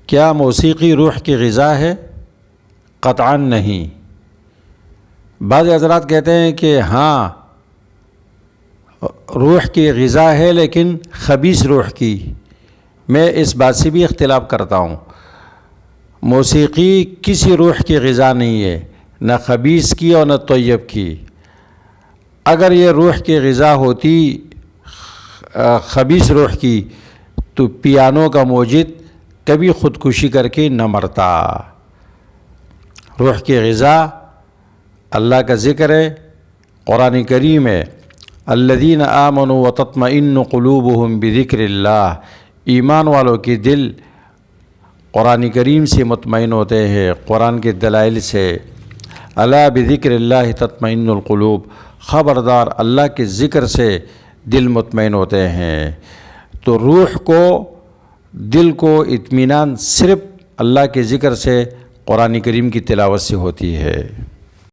کیا موسیقی روح کی غذا ہے؟ قطعاً نہیں۔ بعض حضرات کہتے ہیں کہ ہاں روح کی غذا ہے لیکن خبیث روح کی۔ میں اس بات سے بھی اختلاف کرتا ہوں۔ موسیقی کسی روح کی غذا نہیں ہے، نہ خبیث کی اور نہ طیب کی۔ اگر یہ روح کی غذا ہوتی خبیث روح کی تو پیانو کا موجد کبھی خودکشی کر کے نہ مرتا۔ روح کی غذا اللہ کا ذکر ہے، قرآن کریم ہے، الذین آمنوا وتطمئن قلوبہم بذکر اللہ۔ ایمان والوں کے دل قرآن کریم سے مطمئن ہوتے ہیں، قرآن کے دلائل سے۔ الا بذکر اللہ تطمئن القلوب، خبردار اللہ کے ذکر سے دل مطمئن ہوتے ہیں۔ تو روح کو، دل کو اطمینان صرف اللہ کے ذکر سے، قرآن کریم کی تلاوت سے ہوتی ہے۔